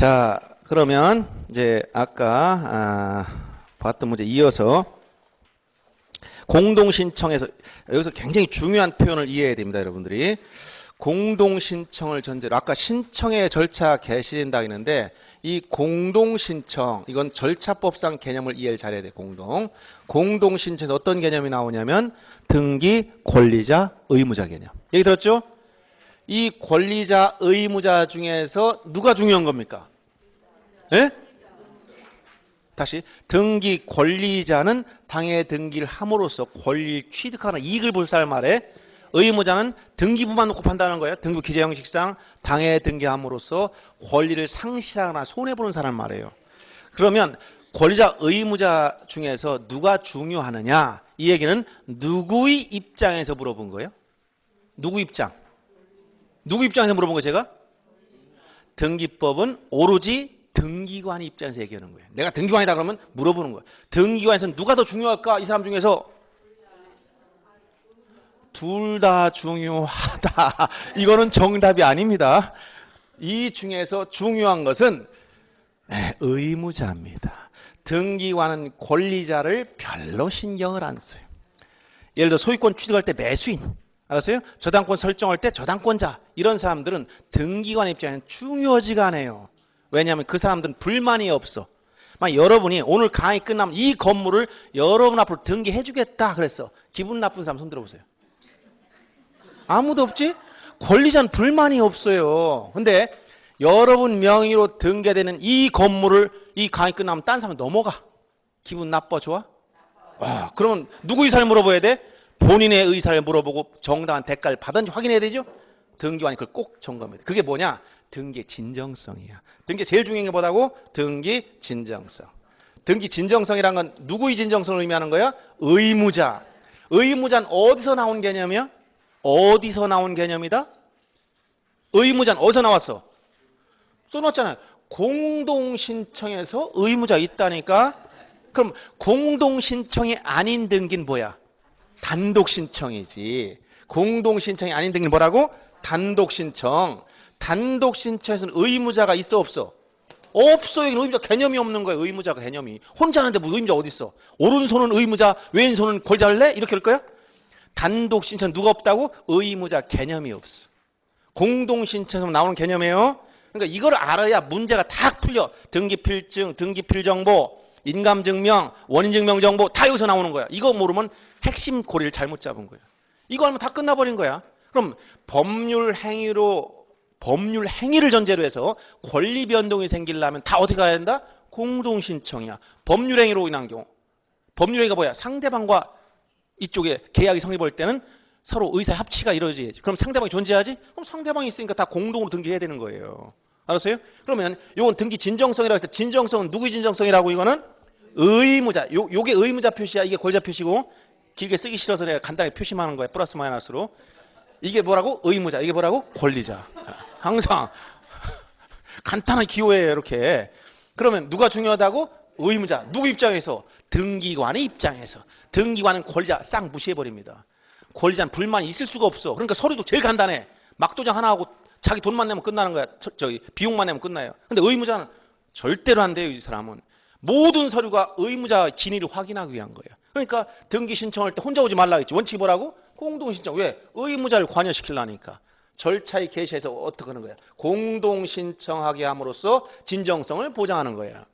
자, 그러면 이제 아까 봤던 문제 이어서 공동신청에서 여기서 굉장히 중요한 표현을 이해해야 됩니다, 여러분들이. 공동신청을 전제로 아까 신청의 절차 개시된다 했는데 이 공동신청 이건 절차법상 개념을 이해를 잘해야 돼. 공동신청에서 어떤 개념이 나오냐면 등기, 권리자, 의무자 개념. 얘기 들었죠? 이 권리자, 의무자 중에서 누가 중요한 겁니까? 예? 다시 등기 권리자는 당해 등기를 함으로써 권리를 취득하거나 이익을 볼사할 말에 의무자는 등기부만 놓고 판단하는 거예요. 등기부 기재 형식상 당해 등기함으로써 권리를 상실하거나 손해보는 사람 말이에요. 그러면 권리자 의무자 중에서 누가 중요하느냐 이 얘기는 누구의 입장에서 물어본 거예요? 누구 입장? 누구 입장에서 물어본 거예요 제가? 등기법은 오로지 등기관 입장에서 얘기하는 거예요. 내가 등기관이다 그러면 물어보는 거예요. 등기관에서는 누가 더 중요할까? 이 사람 중에서 둘 다 중요하다. 이거는 정답이 아닙니다. 이 중에서 중요한 것은 의무자입니다. 등기관은 권리자를 별로 신경을 안 써요. 예를 들어 소유권 취득할 때 매수인, 알았어요? 저당권 설정할 때 저당권자, 이런 사람들은 등기관 입장에는 중요하지가 않아요. 왜냐하면 그 사람들은 불만이 없어. 막 여러분이 오늘 강의 끝나면 이 건물을 여러분 앞으로 등기해 주겠다 그랬어. 기분 나쁜 사람 손 들어보세요. 아무도 없지? 권리자는 불만이 없어요. 근데 여러분 명의로 등기되는 이 건물을 이 강의 끝나면 딴 사람 넘어가. 기분 나빠? 좋아? 와, 그러면 누구 의사를 물어봐야 돼? 본인의 의사를 물어보고 정당한 대가를 받은지 확인해야 되죠? 등기관이 그걸 꼭 점검해야 돼. 그게 뭐냐? 등기 진정성이야. 등기 제일 중요한 게 뭐라고? 등기 진정성. 등기 진정성이란 건 누구의 진정성을 의미하는 거야? 의무자. 의무자는 어디서 나온 개념이야? 어디서 나온 개념이다? 의무자는 어디서 나왔어? 써놨잖아요. 공동신청에서 의무자 있다니까. 그럼 공동신청이 아닌 등기는 뭐야? 단독신청이지. 공동신청이 아닌 등기는 뭐라고? 단독신청. 단독신청에서는 의무자가 있어 없어? 없어. 여기는 의무자 개념이 없는 거예요. 의무자가 개념이. 혼자 하는데 뭐 의무자 어디 있어? 오른손은 의무자, 왼손은 권리자할래? 이렇게 할 거야? 단독신청 누가 없다고? 의무자 개념이 없어. 공동신청에서 나오는 개념이에요. 그러니까 이걸 알아야 문제가 다 풀려. 등기필증, 등기필정보, 인감증명, 원인증명정보 다 여기서 나오는 거야. 이거 모르면 핵심 고리를 잘못 잡은 거야. 이거 알면 다 끝나버린 거야. 그럼 법률 행위를 전제로 해서 권리 변동이 생기려면 다 어떻게 가야 된다? 공동신청이야. 법률 행위로 인한 경우. 법률 행위가 뭐야? 상대방과 이쪽에 계약이 성립할 때는 서로 의사 합치가 이루어져야지. 그럼 상대방이 존재하지? 그럼 상대방이 있으니까 다 공동으로 등기해야 되는 거예요. 알았어요? 그러면 이건 등기 진정성이라고 할 때 진정성은 누구의 진정성이라고? 이거는 의무자. 요게 의무자 표시야. 이게 권리자 표시고. 길게 쓰기 싫어서 내가 간단하게 표시만 하는 거야. 플러스 마이너스로. 이게 뭐라고? 의무자. 이게 뭐라고? 권리자. 항상 간단하게 기호해요. 이렇게. 그러면 누가 중요하다고? 의무자. 누구 입장에서? 등기관의 입장에서. 등기관은 권리자 싹 무시해버립니다. 권리자는 불만이 있을 수가 없어. 그러니까 서류도 제일 간단해. 막도장 하나 하고 자기 돈만 내면 끝나는 거야. 비용만 내면 끝나요. 근데 의무자는 절대로 안 돼요. 이 사람은. 모든 서류가 의무자 진위를 확인하기 위한 거예요. 그러니까 등기 신청할 때 혼자 오지 말라 했지. 원칙이 뭐라고? 공동신청. 왜? 의무자를 관여시키려니까. 절차에 개시해서 어떻게 하는 거야? 공동신청하게 함으로써 진정성을 보장하는 거야.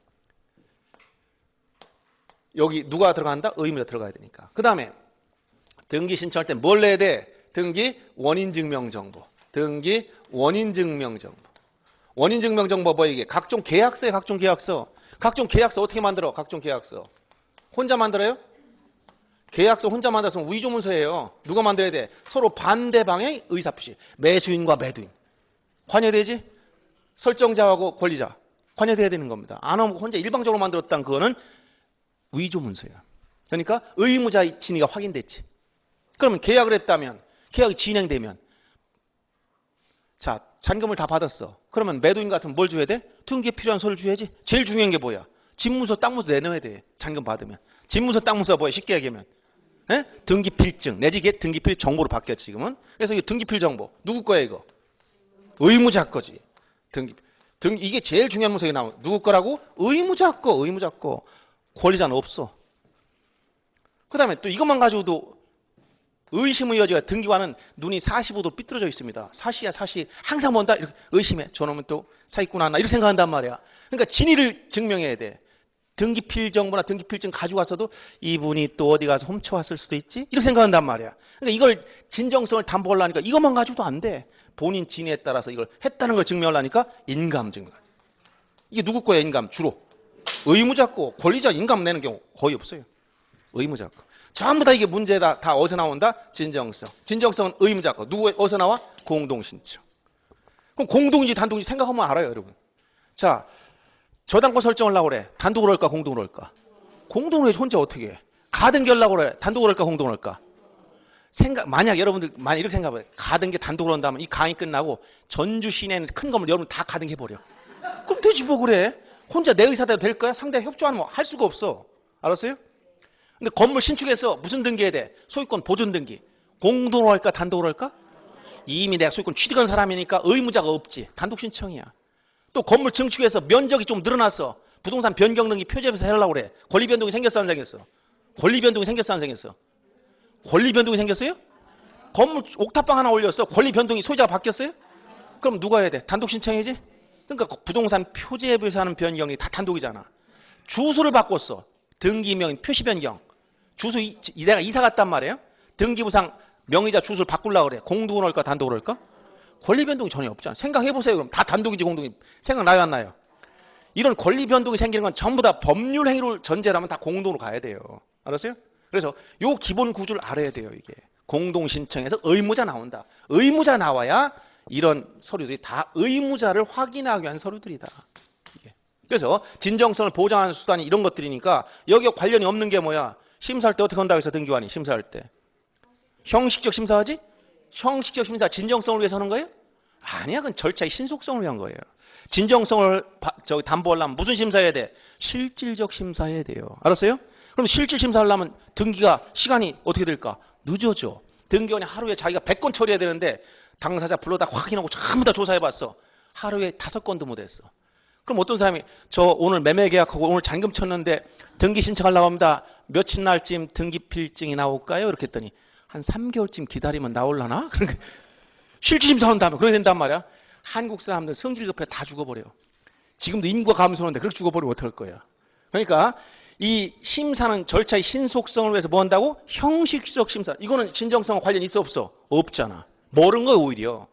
여기 누가 들어간다? 의무자 들어가야 되니까. 그 다음에 등기 신청할 때 뭘 내야 돼? 등기 원인증명정보. 등기 원인증명정보. 원인증명정보 뭐야 이게? 각종 계약서에 각종 계약서. 각종 계약서 어떻게 만들어? 각종 계약서. 혼자 만들어요? 계약서 혼자 만들어서 위조문서예요. 누가 만들어야 돼? 서로 반대방의 의사표시. 매수인과 매도인. 관여되지? 설정자하고 권리자. 관여돼야 되는 겁니다. 안 하면 혼자 일방적으로 만들었다는 그거는 위조문서야. 그러니까 의무자의 진위가 확인됐지. 그러면 계약을 했다면, 계약이 진행되면, 자, 잔금을 다 받았어. 그러면 매도인 같으면 뭘 줘야 돼? 등기에 필요한 서류를 줘야지. 제일 중요한 게 뭐야? 집문서, 땅문서 내놔야 돼. 잔금 받으면. 집문서, 땅문서 뭐야? 쉽게 얘기하면. 에? 등기필증. 내지 이게 등기필 정보로 바뀌었지, 지금은. 그래서 이 등기필 정보. 누구 거야, 이거? 의무자 거지. 등기. 이게 제일 중요한 문서에 나와. 누구 거라고? 의무자 거, 의무자 거. 권리자는 없어. 그 다음에 또 이것만 가지고도 의심의 여지가 등기관은 눈이 45도 삐뚤어져 있습니다. 사시야 사시 항상 뭔다 이렇게 의심해. 저놈은 또 사기꾼 하나 이렇게 생각한단 말이야. 그러니까 진위를 증명해야 돼. 등기필정보나 등기필증 가지고 왔어도 이분이 또 어디 가서 훔쳐왔을 수도 있지? 이렇게 생각한단 말이야. 그러니까 이걸 진정성을 담보하려니까 이것만 가지고도 안 돼. 본인 진위에 따라서 이걸 했다는 걸 증명하려니까 인감 증명. 이게 누구 거야 인감? 주로 의무자 거. 권리자 인감 내는 경우 거의 없어요. 의무자 거. 전부 다 이게 문제다. 다 어디서 나온다? 진정성. 진정성은 의무자 거. 누구 어디서 나와? 공동신청. 그럼 공동인지 단독인지 생각하면 알아요, 여러분. 자, 저당권 설정을 하려고 그래. 단독으로 할까 공동으로 할까? 공동으로 해서 혼자 어떻게 해? 가등기 하려고 그래. 단독으로 할까 공동으로 할까? 만약 여러분들 만약 이렇게 생각해봐요. 가등기 단독으로 한다면 이 강의 끝나고 전주 시내는 큰 건물 여러분 다 가등기 해버려. 그럼 되지 뭐 그래. 혼자 내 의사대로 될 거야? 상대가 협조하면 할 수가 없어. 알았어요? 근데 건물 신축해서 무슨 등기해야 돼? 소유권 보존 등기. 공동으로 할까 단독으로 할까? 이미 내가 소유권 취득한 사람이니까 의무자가 없지. 단독 신청이야. 또 건물 증축해서 면적이 좀 늘어났어. 부동산 변경 등기 표제에서 하려고 그래. 권리 변동이 생겼어 안 생겼어? 권리 변동이 생겼어 안 생겼어? 권리 변동이 생겼어요? 건물 옥탑방 하나 올렸어. 권리 변동이 소유자가 바뀌었어요? 그럼 누가 해야 돼? 단독 신청이지? 그러니까 부동산 표제에서 하는 변경이 다 단독이잖아. 주소를 바꿨어. 등기명 표시 변경. 주소 내가 이사 갔단 말이에요. 등기부상 명의자 주소를 바꾸려고 그래. 공동으로 할까 단독으로 할까? 권리 변동이 전혀 없잖아. 생각해보세요. 그럼 다 단독이지 공동이 생각나요 안 나요? 이런 권리 변동이 생기는 건 전부 다 법률 행위를 전제로 하면 다 공동으로 가야 돼요. 알았어요? 그래서 요 기본 구조를 알아야 돼요. 이게 공동 신청에서 의무자 나온다. 의무자 나와야 이런 서류들이 다 의무자를 확인하기 위한 서류들이다. 이게. 그래서 진정성을 보장하는 수단이 이런 것들이니까 여기에 관련이 없는 게 뭐야? 심사할 때 어떻게 한다고 해서 등기관이 심사할 때 형식적 심사하지? 형식적 심사 진정성을 위해서 하는 거예요? 아니야. 그건 절차의 신속성을 위한 거예요. 진정성을 담보하려면 무슨 심사해야 돼? 실질적 심사해야 돼요. 알았어요? 그럼 실질 심사하려면 등기가 시간이 어떻게 될까? 늦어져. 등기원이 하루에 자기가 100건 처리해야 되는데 당사자 불러다 확인하고 전부 다 조사해봤어. 하루에 5건도 못했어. 그럼 어떤 사람이 저 오늘 매매 계약하고 오늘 잔금 쳤는데 등기 신청하려고 합니다. 며칠 날쯤 등기 필증이 나올까요? 이렇게 했더니 한 3개월쯤 기다리면 나올라나? 그러니까 실질 심사한 다음에 그렇게 된단 말이야. 한국 사람들 성질 급해 다 죽어버려. 지금도 인구가 감소하는데 그렇게 죽어버리면 어떡할 거야. 그러니까 이 심사는 절차의 신속성을 위해서 뭐 한다고? 형식적 심사. 이거는 진정성과 관련이 있어 없어? 없잖아. 모르는 거예요 오히려.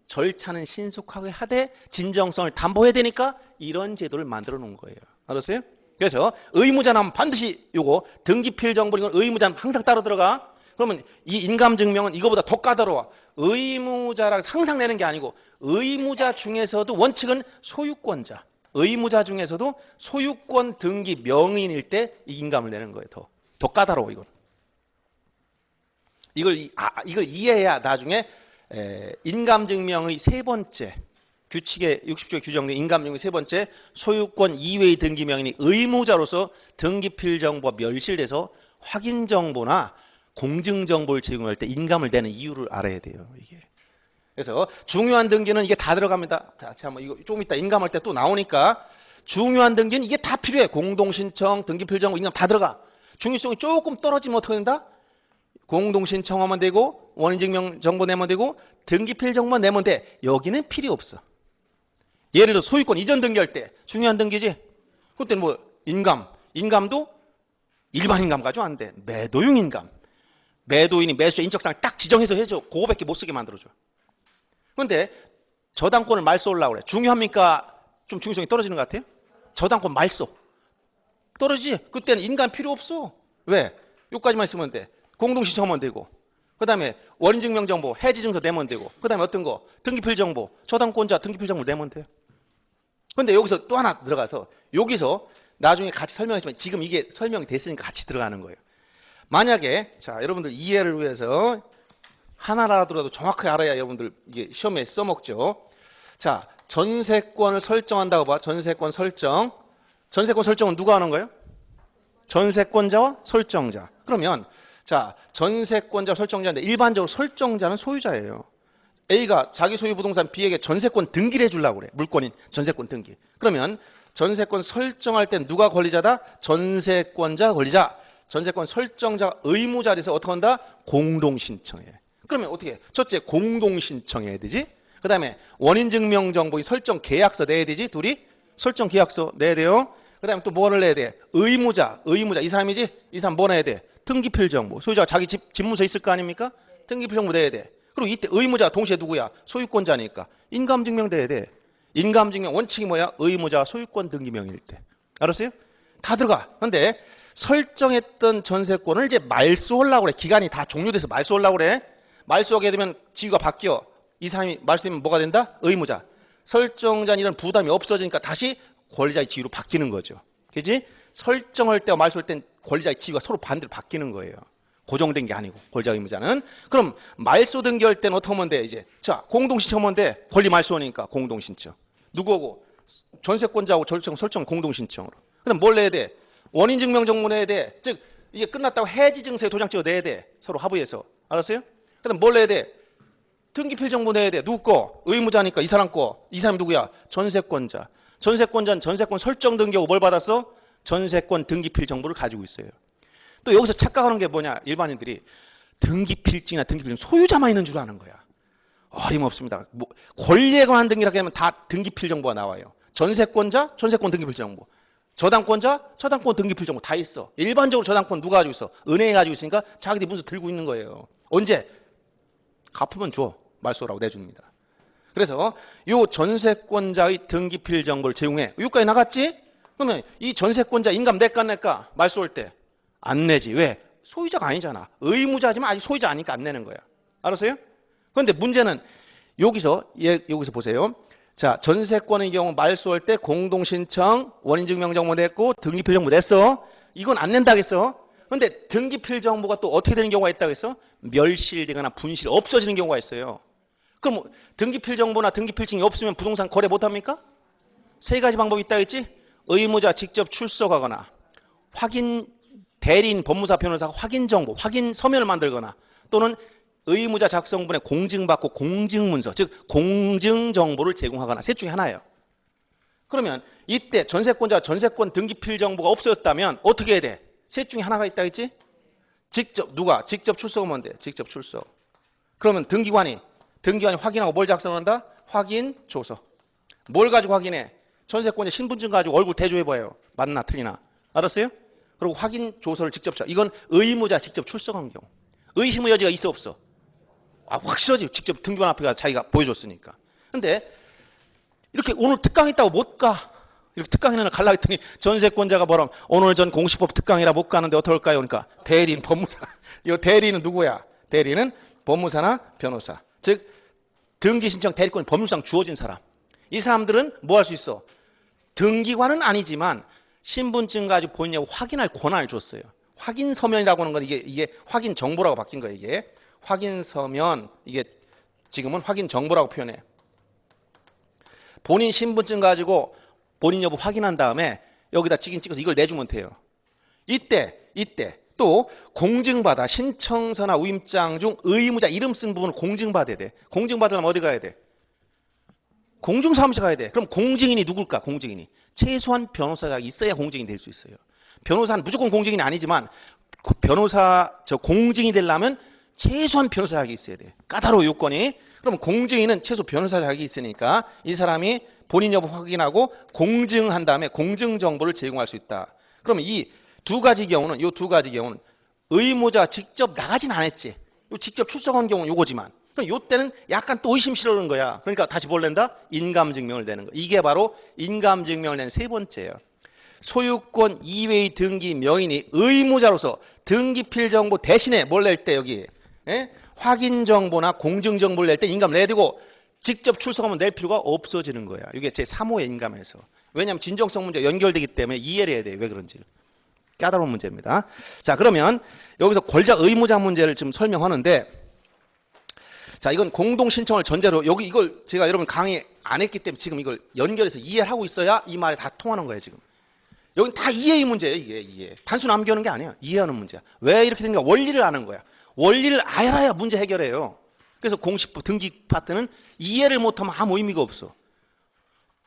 절차는 신속하게 하되 진정성을 담보해야 되니까 이런 제도를 만들어 놓은 거예요. 알았어요? 그래서 의무자 나면 반드시 요거 등기필 정보 이건 의무자는 항상 따로 들어가. 그러면 이 인감증명은 이거보다 더 까다로워. 의무자라고 항상 내는 게 아니고 의무자 중에서도 원칙은 소유권자. 의무자 중에서도 소유권 등기 명의인일 때 이 인감을 내는 거예요. 더 까다로워 이건. 이걸 이해해야 나중에 인감증명의 세 번째 규칙의 60조에 규정된 인감증명의 세 번째 소유권 이외의 등기 명의인이 의무자로서 등기필정보가 멸실돼서 확인정보나 공증정보를 제공할 때 인감을 내는 이유를 알아야 돼요. 이게. 그래서 중요한 등기는 이게 다 들어갑니다. 자, 한번 이거 조금 이따 인감할 때 또 나오니까 중요한 등기는 이게 다 필요해. 공동신청, 등기필정보, 인감 다 들어가. 중요성이 조금 떨어지면 어떻게 된다? 공동신청하면 되고 원인증명 정보 내면 되고 등기필정보만 내면 돼. 여기는 필요 없어. 예를 들어 소유권 이전 등기할 때 중요한 등기지. 그때는 뭐 인감도 일반 인감 가지고 안 돼. 매도용 인감. 매도인이 매수자 인적사항을 딱 지정해서 해줘. 그거밖에 못 쓰게 만들어줘. 그런데 저당권을 말소 하려고 그래. 중요합니까? 좀 중요성이 떨어지는 것 같아요? 저당권 말소. 떨어지지? 그때는 인감 필요 없어. 왜? 여기까지만 있으면 돼. 공동신청하면 되고. 그 다음에 원인증명정보, 해지증서 내면 되고. 그 다음에 어떤 거? 등기필정보. 저당권자 등기필정보 내면 돼. 그런데 여기서 또 하나 들어가서 여기서 나중에 같이 설명했지만 지금 이게 설명이 됐으니까 같이 들어가는 거예요. 만약에 자 여러분들 이해를 위해서 하나라도 정확하게 알아야 여러분들 이게 시험에 써먹죠. 자 전세권을 설정한다고 봐. 전세권 설정. 전세권 설정은 누가 하는 거예요? 전세권자와 설정자. 그러면 자 전세권자 설정자인데 일반적으로 설정자는 소유자예요. A가 자기 소유 부동산 B에게 전세권 등기를 해주려고 그래. 물권인 전세권 등기. 그러면 전세권 설정할 땐 누가 권리자다? 전세권자 권리자. 전세권 설정자 의무자 돼서 어떻게 한다? 공동신청해. 그러면 어떻게 해? 첫째 공동신청해야 되지. 그 다음에 원인증명정보 설정 계약서 내야 되지. 둘이 설정 계약서 내야 돼요. 그 다음에 또 뭐를 내야 돼? 의무자 이 사람이지? 이 사람 뭐 내야 돼? 등기필정보. 소유자가 자기 집 문서 있을 거 아닙니까? 등기필정보 내야 돼. 그리고 이때 의무자 동시에 누구야? 소유권자니까 인감증명 내야 돼. 인감증명 원칙이 뭐야? 의무자 소유권 등기명일 때. 알았어요? 다 들어가. 근데 설정했던 전세권을 이제 말소하려고 그래. 기간이 다 종료돼서 말소하려고 그래. 말소하게 되면 지위가 바뀌어. 이 사람이 말소되면 뭐가 된다? 의무자. 설정자는 이런 부담이 없어지니까 다시 권리자의 지위로 바뀌는 거죠. 그지? 설정할 때와 말소할 땐 권리자의 지위가 서로 반대로 바뀌는 거예요. 고정된 게 아니고 권리자 의무자는. 그럼 말소 등기할 때는 어떻게 하면 돼? 이제 자 공동신청하면 돼. 권리 말소하니까 공동신청. 누구하고? 전세권자하고 설정 공동신청으로. 그다음 뭘 내야 돼? 원인증명정보 내야 돼. 즉 이게 끝났다고 해지증서에 도장 찍어 내야 돼. 서로 합의해서. 알았어요? 그다음 뭘 내야 돼? 등기필정보 내야 돼. 누구 거? 의무자니까 이 사람 거. 이 사람이 누구야? 전세권자. 전세권자는 전세권 설정 등기하고 뭘 받았어? 전세권 등기필정보를 가지고 있어요. 또 여기서 착각하는 게 뭐냐? 일반인들이 등기필증이나 등기필증 소유자만 있는 줄 아는 거야. 어림없습니다. 뭐 권리에 관한 등기라고 하면 다 등기필정보가 나와요. 전세권자, 전세권 등기필정보. 저당권자, 저당권 등기필정보 다 있어. 일반적으로 저당권 누가 가지고 있어? 은행이 가지고 있으니까 자기들이 문서 들고 있는 거예요. 언제? 갚으면 줘. 말소라고 내줍니다. 그래서 이 전세권자의 등기필정보를 제공해. 여기까지 나갔지? 그러면 이 전세권자 인감 낼까 말소할 때 안 내지. 왜? 소유자가 아니잖아. 의무자지만 아직 소유자 아니니까 안 내는 거야. 알았어요? 그런데 문제는 여기서 보세요. 자, 전세권의 경우 말소할 때 공동신청, 원인증명정보 냈고 등기필정보 냈어. 이건 안 낸다겠어. 그런데 등기필정보가 또 어떻게 되는 경우가 있다고 했어? 멸실되거나 분실, 없어지는 경우가 있어요. 그럼 등기필정보나 등기필증이 없으면 부동산 거래 못합니까? 세 가지 방법이 있다고 했지? 의무자 직접 출석하거나 확인 대리인 법무사 변호사가 확인 정보, 확인 서면을 만들거나 또는 의무자 작성분에 공증받고 공증문서, 즉 공증정보를 제공하거나 셋 중에 하나예요. 그러면 이때 전세권자 전세권 등기필정보가 없어졌다면 어떻게 해야 돼? 셋 중에 하나가 있다 했지? 직접 누가? 직접 출석하면 돼. 직접 출석. 그러면 등기관이 확인하고 뭘 작성한다? 확인조서. 뭘 가지고 확인해? 전세권자 신분증 가지고 얼굴 대조해봐요. 맞나 틀리나. 알았어요? 그리고 확인조서를 직접 써. 이건 의무자 직접 출석한 경우. 의심의 여지가 있어 없어? 확실하지. 직접 등기관 앞에 가서 자기가 보여줬으니까. 근데 이렇게 오늘 특강 있다고 못 가. 이렇게 특강이나 갈라 했더니 전세권자가 뭐라고 오늘 전 공시법 특강이라 못 가는데 어떨까요? 그러니까 대리인 법무사. 이 대리인은 누구야? 대리인은 법무사나 변호사. 즉 등기신청 대리권이 법률상 주어진 사람. 이 사람들은 뭐 할 수 있어? 등기관은 아니지만 신분증 가지고 본인이 확인할 권한을 줬어요. 확인 서면이라고 하는 건 이게 확인 정보라고 바뀐 거예요. 이게 확인 서면, 이게 지금은 확인 정보라고 표현해. 본인 신분증 가지고 본인 여부 확인한 다음에 여기다 찍긴 찍어서 이걸 내주면 돼요. 이때 또 공증받아 신청서나 우임장 중 의무자 이름 쓴 부분을 공증받아야 돼. 공증받으려면 어디 가야 돼? 공증사무소 가야 돼. 그럼 공증인이 누굴까? 공증인이 최소한 변호사가 있어야 공증인이 될 수 있어요. 변호사는 무조건 공증인이 아니지만 공증이 되려면 최소한 변호사 자격이 있어야 돼. 까다로운 요건이. 그럼 공증인은 최소 변호사 자격이 있으니까 이 사람이 본인 여부 확인하고 공증한 다음에 공증 정보를 제공할 수 있다. 그러면 이 두 가지 경우는 의무자 직접 나가진 않았지. 직접 출석한 경우는 요거지만. 그럼 요때는 약간 또 의심스러운 거야. 그러니까 다시 뭘 낸다? 인감증명을 내는 거. 이게 바로 인감증명을 내는 세 번째예요. 소유권 이외의 등기 명인이 의무자로서 등기필정보 대신에 뭘 낼 때 여기 확인정보나 공증정보를 낼 때 인감을 내야 되고 직접 출석하면 낼 필요가 없어지는 거야. 이게 제3호의 인감에서. 왜냐하면 진정성 문제 연결되기 때문에 이해를 해야 돼요. 왜 그런지를. 까다로운 문제입니다. 자, 그러면 여기서 권리자 의무자 문제를 지금 설명하는데 자, 이건 공동신청을 전제로 이걸 제가 여러분 강의 안 했기 때문에 지금 이걸 연결해서 이해를 하고 있어야 이 말이 다 통하는 거예요, 지금. 여긴 다 이해의 문제예요, 이해. 단순 암기하는 게 아니에요. 이해하는 문제야. 왜 이렇게 되는가? 원리를 아는 거야. 원리를 알아야 문제 해결해요. 그래서 공시법 등기 파트는 이해를 못하면 아무 의미가 없어.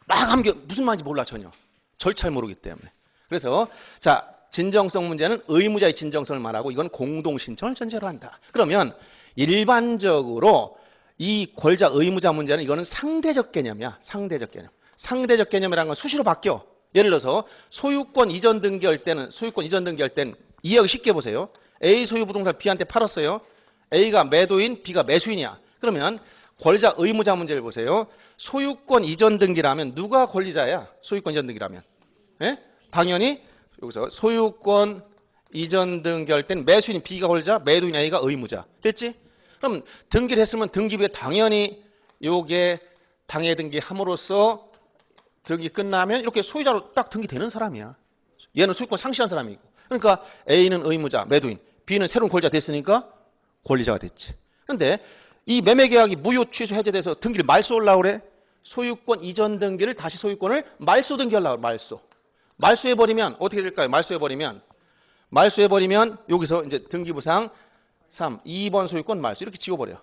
막 하면 무슨 말인지 몰라 전혀. 절차를 모르기 때문에. 그래서 자, 진정성 문제는 의무자의 진정성을 말하고 이건 공동신청을 전제로 한다. 그러면 일반적으로 이 권자 의무자 문제는 이거는 상대적 개념이야. 상대적 개념. 상대적 개념이라는 건 수시로 바뀌어. 예를 들어서 소유권 이전 등기할 때는 이해하기 쉽게 보세요. A 소유 부동산 B한테 팔았어요. A가 매도인, B가 매수인이야. 그러면 권자 의무자 문제를 보세요. 소유권 이전 등기라면 누가 권리자야? 소유권 이전 등기라면. 예? 당연히 여기서 소유권 이전 등기할 때는 매수인 B가 권리자, 매도인 A가 의무자. 됐지? 그럼 등기를 했으면 등기부에 당연히 요게 당해 등기함으로써 등기 끝나면 이렇게 소유자로 딱 등기되는 사람이야. 얘는 소유권 상실한 사람이고. 그러니까 A는 의무자, 매도인, B는 새로운 권리자 됐으니까 권리자가 됐지. 그런데 이 매매계약이 무효 취소 해제돼서 등기를 말소하려고 그래. 소유권 이전 등기를 다시 소유권을 말소 등기하려고 그래. 말소해버리면 어떻게 될까요? 말소해버리면 여기서 이제 등기부상 2번 소유권 말소 이렇게 지워버려.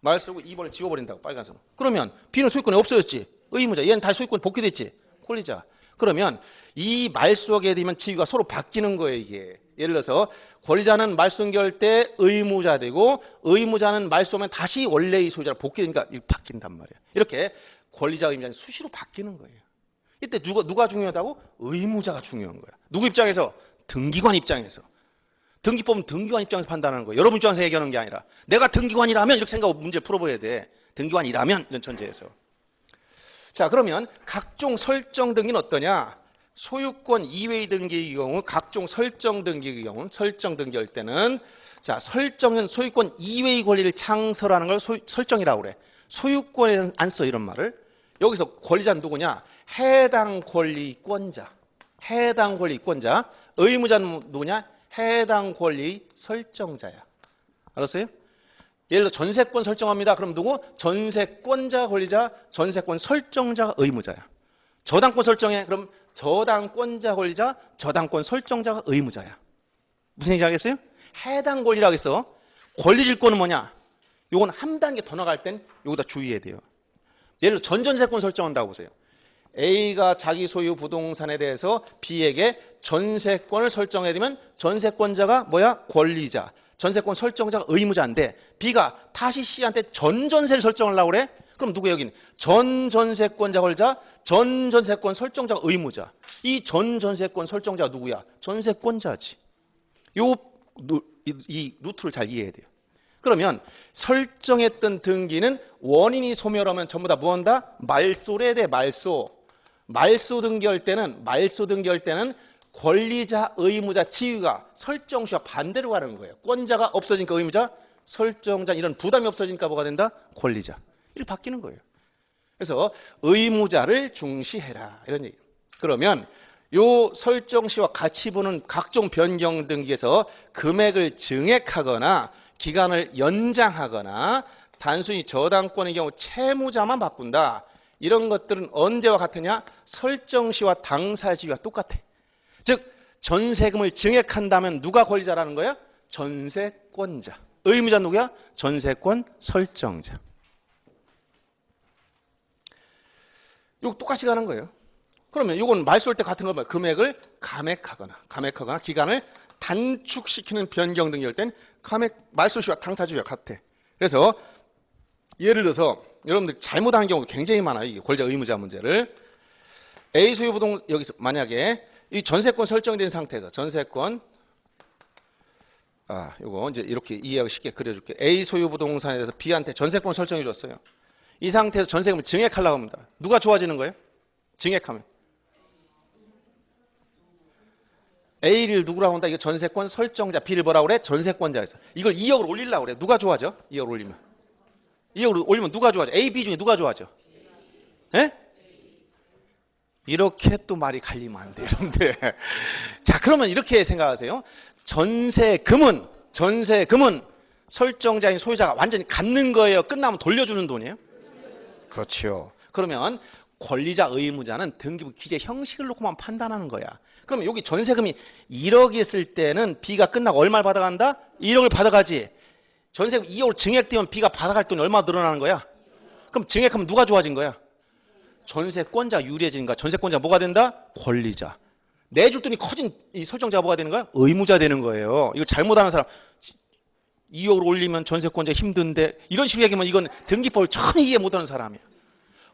말소고 2번을 지워버린다고 빨간색. 그러면 B는 소유권이 없어졌지. 의무자. 얘는 다시 소유권 복귀됐지. 권리자. 그러면 이 말소하게 되면 지위가 서로 바뀌는 거예요, 이게. 예를 들어서 권리자는 말소 등기할 때 의무자 되고 의무자는 말소하면 다시 원래의 소유자로 복귀되니까 바뀐단 말이에요. 이렇게 권리자 의무자는 수시로 바뀌는 거예요. 이때 누가 중요하다고? 의무자가 중요한 거야. 누구 입장에서? 등기관 입장에서. 등기법은 등기관 입장에서 판단하는 거예요. 여러분 입장에서 얘기하는 게 아니라 내가 등기관이라면 이렇게 생각하고 문제를 풀어봐야 돼. 등기관이라면 이런 전제에서. 자, 그러면 각종 설정 등기는 어떠냐? 소유권 이외의 등기의 경우 각종 설정 등기의 경우 설정 등기할 때는 자, 설정은 소유권 이외의 권리를 창설하는 걸 설정이라고 그래. 소유권에는 안 써 이런 말을. 여기서 권리자는 누구냐? 해당 권리권자. 해당 권리권자. 의무자는 누구냐? 해당 권리 설정자야. 알았어요? 예를 들어 전세권 설정합니다. 그럼 누구? 전세권자 권리자, 전세권 설정자가 의무자야. 저당권 설정해. 그럼 저당권자 권리자, 저당권 설정자가 의무자야. 무슨 얘기인지 알겠어요? 해당 권리라고 해서 권리질권은 뭐냐? 요건 한 단계 더 나갈 땐 여기다 주의해야 돼요. 예를 들어 전전세권 설정한다고 보세요. A가 자기 소유 부동산에 대해서 B에게 전세권을 설정해야 되면 전세권자가 뭐야? 권리자. 전세권 설정자가 의무자인데 B가 다시 C한테 전전세를 설정하려고 그래? 그럼 누구 여긴? 전전세권자 권리자, 전전세권 설정자가 의무자. 이 전전세권 설정자가 누구야? 전세권자지. 이 루트를 잘 이해해야 돼요. 그러면 설정했던 등기는 원인이 소멸하면 전부 다 뭐한다? 말소래 돼, 말소. 말소 등기할 때는 권리자, 의무자, 지위가 설정시와 반대로 가는 거예요. 권자가 없어지니까 의무자, 설정자 이런 부담이 없어지니까 뭐가 된다? 권리자. 이렇게 바뀌는 거예요. 그래서 의무자를 중시해라 이런 얘기. 그러면 요 설정시와 같이 보는 각종 변경 등기에서 금액을 증액하거나 기간을 연장하거나 단순히 저당권의 경우 채무자만 바꾼다. 이런 것들은 언제와 같으냐? 설정시와 당사지위와 똑같아. 즉 전세금을 증액한다면 누가 권리자라는 거야? 전세권자. 의무자 누구야? 전세권 설정자. 이거 똑같이 가는 거예요. 그러면 이건 말소할 때 같은 거 뭐야? 금액을 감액하거나 기간을 단축시키는 변경 등이 할 땐 말소시와 당사지위와 같아. 그래서 예를 들어서 여러분들 잘못하는 경우가 굉장히 많아요. 이게 권리자 의무자 문제를. A 소유 부동 여기서 만약에 이 전세권 설정이 된 상태에서 전세권 요거 이제 이렇게 이해하기 쉽게 그려줄게. A 소유 부동산에 대해서 B한테 전세권 설정해 줬어요. 이 상태에서 전세금을 증액하려고 합니다. 누가 좋아지는 거예요? 증액하면 A를 누구라고 한다? 이거 전세권 설정자. B를 뭐라고 그래? 전세권자에서. 이걸 2억으로 올리려고 그래. 누가 좋아져? 2억으로 올리면. 2억으로 올리면 누가 좋아져? A, B 중에 누가 좋아져? 예? 이렇게 또 말이 갈리면 안 돼요, 여러분들. 자, 그러면 이렇게 생각하세요. 전세금은 설정자인 소유자가 완전히 갖는 거예요? 끝나면 돌려주는 돈이에요? 그렇죠. 그러면 권리자 의무자는 등기부 기재 형식을 놓고만 판단하는 거야. 그러면 여기 전세금이 1억이 있을 때는 B가 끝나고 얼마를 받아간다? 1억을 받아가지. 전세 2억으로 증액되면 B가 받아갈 돈이 얼마 늘어나는 거야? 그럼 증액하면 누가 좋아진 거야? 전세권자가 유리해지는 거야. 전세권자가 뭐가 된다? 권리자. 내줄 돈이 커진 이 설정자가 뭐가 되는 거야? 의무자 되는 거예요. 이걸 잘못하는 사람 2억으로 올리면 전세권자 힘든데 이런 식으로 얘기하면 이건 등기법을 전혀 이해 못하는 사람이야.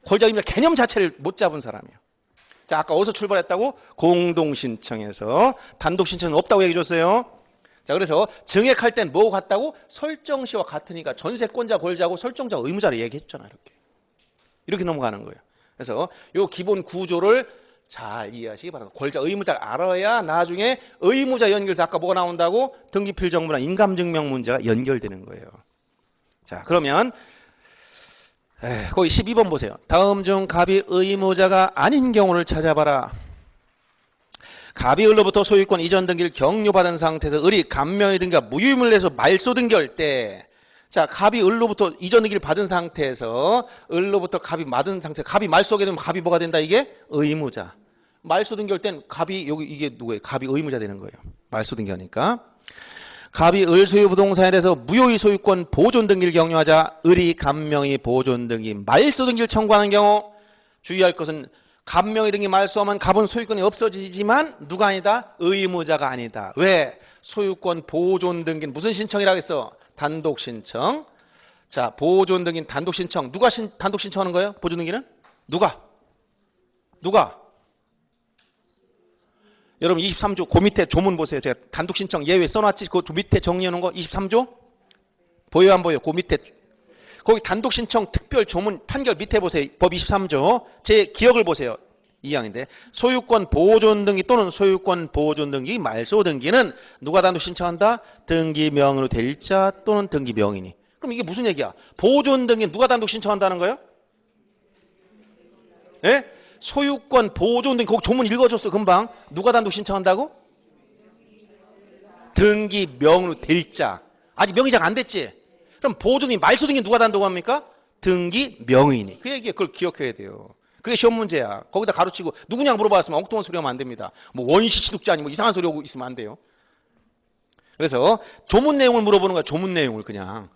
권리자임자 개념 자체를 못 잡은 사람이야. 자, 아까 어디서 출발했다고? 공동신청에서. 단독신청은 없다고 얘기해 줬어요. 자, 그래서 증액할 땐 뭐 같다고? 설정시와 같으니까 전세권자 권리자고 설정자 의무자를 얘기했잖아. 이렇게 넘어가는 거예요. 그래서 요 기본 구조를 잘 이해하시기 바랍니다. 권리자 의무자를 알아야 나중에 의무자 연결해서 아까 뭐가 나온다고? 등기필정부나 인감증명 문제가 연결되는 거예요. 자, 그러면 거기 12번 보세요. 다음 중 갑이 의무자가 아닌 경우를 찾아봐라. 갑이 을로부터 소유권 이전 등기를 경료받은 상태에서 을이 감명의 등기가 무유임을 내서 말소 등기할 때, 자, 갑이 을로부터 이전 등기를 받은 상태에서 을로부터 갑이 받은 상태, 갑이 말소하게 되면 갑이 뭐가 된다? 이게 의무자. 말소 등기할 땐 갑이 여기 이게 누구예요? 갑이 의무자 되는 거예요. 말소 등기하니까. 갑이 을 소유 부동산에 대해서 무효의 소유권 보존 등기를 경료하자 을이 감명의 보존 등기 말소 등기를 청구하는 경우 주의할 것은 감명의 등기 말소하면 갑은 소유권이 없어지지만 누가 아니다? 의무자가 아니다. 왜? 소유권 보존 등기는 무슨 신청이라고 했어? 단독 신청. 자, 보존 등기는 단독 신청. 누가 단독 신청하는 거예요? 보존 등기는? 누가? 여러분 23조 그 밑에 조문 보세요. 제가 단독 신청 예외 써놨지. 그 밑에 정리해 놓은 거 23조? 보여요 안 보여요? 그 밑에 거기 단독 신청 특별 조문 판결 밑에 보세요. 법 23조 제 기억을 보세요. 2항인데 소유권 보존 등기 또는 소유권 보존 등기 말소 등기는 누가 단독 신청한다? 등기명의로 될 자 또는 등기명의니. 그럼 이게 무슨 얘기야? 보존 등기 누가 단독 신청한다는 거예요? 예? 소유권 보존 등기 거기 조문 읽어줬어 금방. 누가 단독 신청한다고? 등기명의로 될 자. 아직 명의자가 안 됐지? 그럼 보존 등기 말소 등기 누가 단독합니까? 등기명의니. 그 얘기에 그걸 기억해야 돼요. 그게 시험 문제야. 거기다 가로치고 누구냐 물어봤으면 엉뚱한 소리 하면 안 됩니다. 뭐 원시 취득자 아니 뭐 이상한 소리 하고 있으면 안 돼요. 그래서 조문 내용을 물어보는 거야. 조문 내용을 그냥.